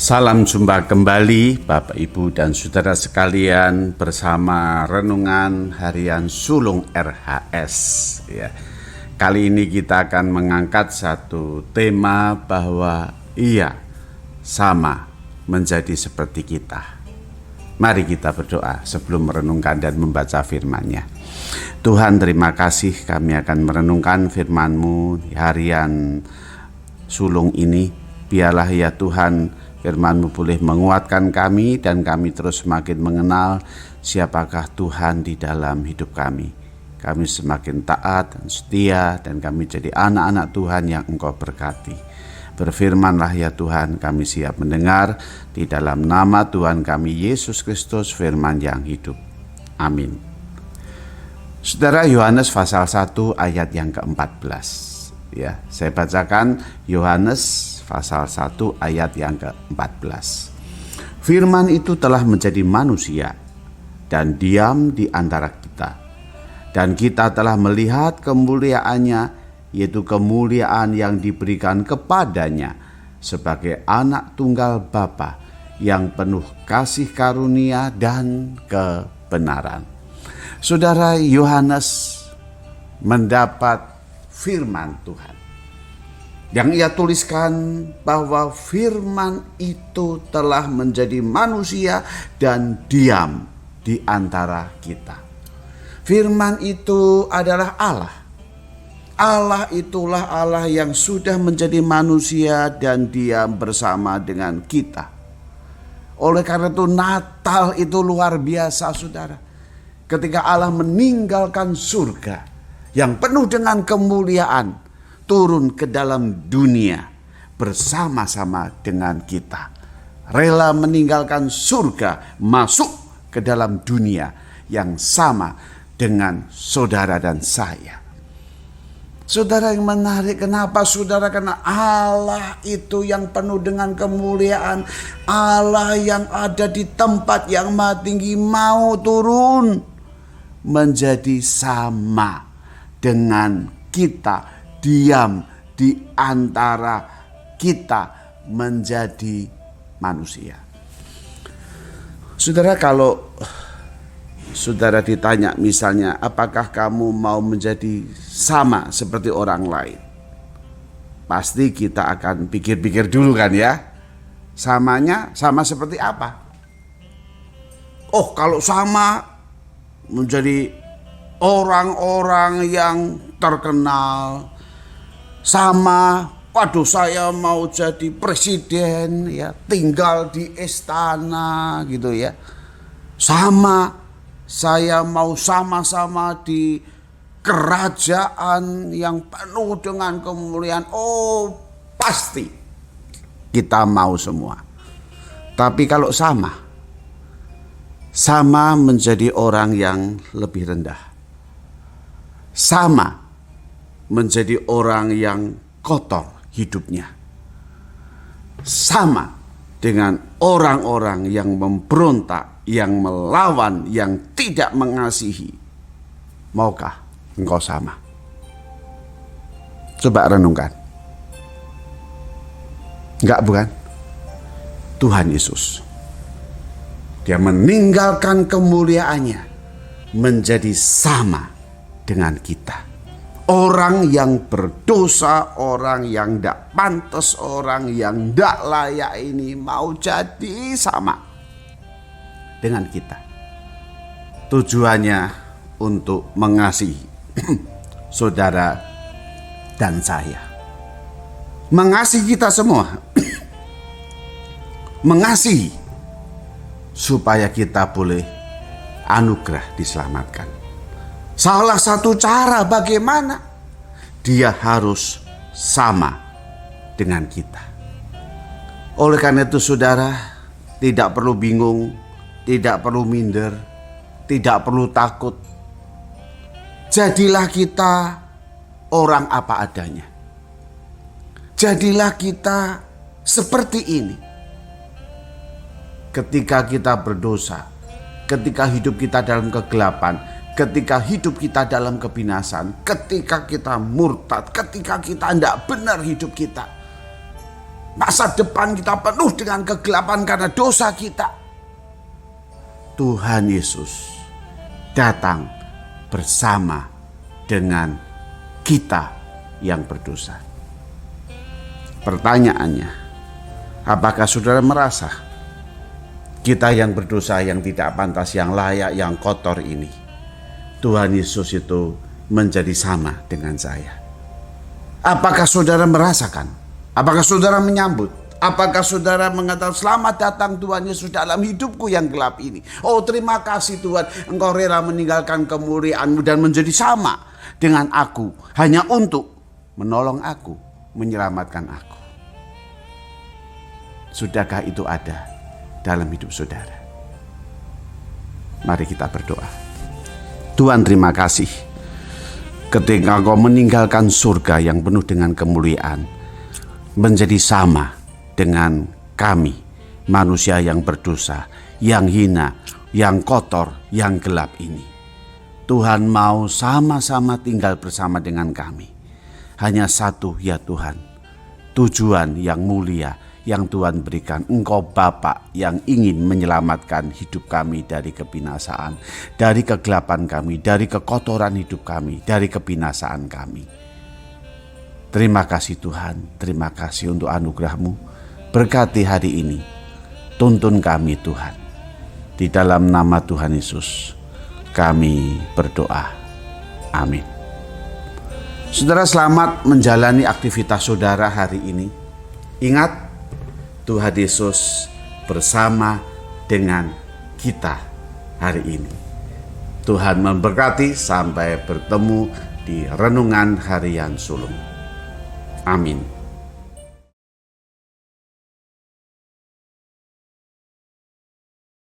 Salam jumpa kembali Bapak Ibu dan Saudara sekalian bersama Renungan Harian Sulung RHS ya. Kali ini kita akan mengangkat satu tema bahwa ia sama menjadi seperti kita. Mari kita berdoa sebelum merenungkan dan membaca firman-Nya. Tuhan, terima kasih kami akan merenungkan firman-Mu di harian sulung ini. Biarlah ya Tuhan, firman-Mu boleh menguatkan kami dan kami terus semakin mengenal siapakah Tuhan di dalam hidup kami. Kami semakin taat dan setia dan kami jadi anak-anak Tuhan yang Engkau berkati. Berfirmanlah ya Tuhan, kami siap mendengar di dalam nama Tuhan kami Yesus Kristus, firman yang hidup. Amin. Saudara, Yohanes pasal 1 ayat yang ke-14. Ya, saya bacakan Yohanes pasal 1 ayat yang ke-14. Firman itu telah menjadi manusia dan diam di antara kita. Dan kita telah melihat kemuliaannya, yaitu kemuliaan yang diberikan kepadanya sebagai anak tunggal Bapa yang penuh kasih karunia dan kebenaran. Saudara, Yohanes mendapat firman Tuhan yang ia tuliskan bahwa firman itu telah menjadi manusia dan diam di antara kita. Firman itu adalah Allah. Allah itulah Allah yang sudah menjadi manusia dan diam bersama dengan kita. Oleh karena itu Natal itu luar biasa, saudara. Ketika Allah meninggalkan surga yang penuh dengan kemuliaan, turun ke dalam dunia bersama-sama dengan kita. Rela meninggalkan surga, masuk ke dalam dunia yang sama dengan saudara dan saya. Saudara, yang menarik, kenapa saudara? Karena Allah itu yang penuh dengan kemuliaan. Allah yang ada di tempat yang maha tinggi mau turun menjadi sama dengan kita, diam di antara kita menjadi manusia. Saudara, kalau saudara ditanya misalnya, apakah kamu mau menjadi sama seperti orang lain? Pasti kita akan pikir-pikir dulu kan ya. Sama seperti apa? Oh, kalau sama menjadi orang-orang yang terkenal. Sama, waduh, saya mau jadi presiden ya, tinggal di istana gitu ya. Sama, saya mau sama-sama di kerajaan yang penuh dengan kemuliaan. Oh, pasti kita mau semua. Tapi kalau sama menjadi orang yang lebih rendah. Sama menjadi orang yang kotor hidupnya. Sama dengan orang-orang yang memberontak, yang melawan, yang tidak mengasihi. Maukah engkau sama? Coba renungkan. Enggak, bukan? Tuhan Yesus, Dia meninggalkan kemuliaannya menjadi sama dengan kita. Orang yang berdosa, orang yang tidak pantas, orang yang tidak layak ini mau jadi sama dengan kita. Tujuannya untuk mengasihi saudara dan saya. Mengasihi kita semua. Mengasihi supaya kita boleh anugerah diselamatkan. Salah satu cara bagaimana? Dia harus sama dengan kita. Oleh karena itu saudara, tidak perlu bingung, tidak perlu minder, tidak perlu takut. Jadilah kita orang apa adanya. Jadilah kita seperti ini. Ketika kita berdosa, ketika hidup kita dalam kegelapan, ketika hidup kita dalam kebinasan, ketika kita murtad, ketika kita tidak benar hidup kita, Masa depan kita penuh dengan kegelapan karena dosa kita. Tuhan Yesus datang bersama dengan kita yang berdosa. Pertanyaannya, apakah saudara merasa kita yang berdosa, yang tidak pantas, yang layak, yang kotor ini, Tuhan Yesus itu menjadi sama dengan saya? Apakah saudara merasakan? Apakah saudara menyambut? Apakah saudara mengatakan, selamat datang Tuhan Yesus dalam hidupku yang gelap ini. Oh, terima kasih Tuhan, Engkau rela meninggalkan kemuliaan-Mu dan menjadi sama dengan aku, hanya untuk menolong aku, menyelamatkan aku. Sudahkah itu ada dalam hidup saudara? Mari kita berdoa. Tuhan, terima kasih ketika Engkau meninggalkan surga yang penuh dengan kemuliaan, menjadi sama dengan kami, manusia yang berdosa, yang hina, yang kotor, yang gelap ini. Tuhan mau sama-sama tinggal bersama dengan kami. Hanya satu ya Tuhan, tujuan yang mulia yang Tuhan berikan. Engkau Bapa yang ingin menyelamatkan hidup kami dari kebinasaan, dari kegelapan kami, dari kekotoran hidup kami, dari kebinasaan kami. Terima kasih Tuhan, terima kasih untuk anugerah-Mu. Berkati hari ini, tuntun kami Tuhan. Di dalam nama Tuhan Yesus, kami berdoa. Amin. Saudara, selamat menjalani aktivitas saudara hari ini. Ingat, Tuhan Yesus bersama dengan kita hari ini. Tuhan memberkati, sampai bertemu di renungan harian sulung. Amin.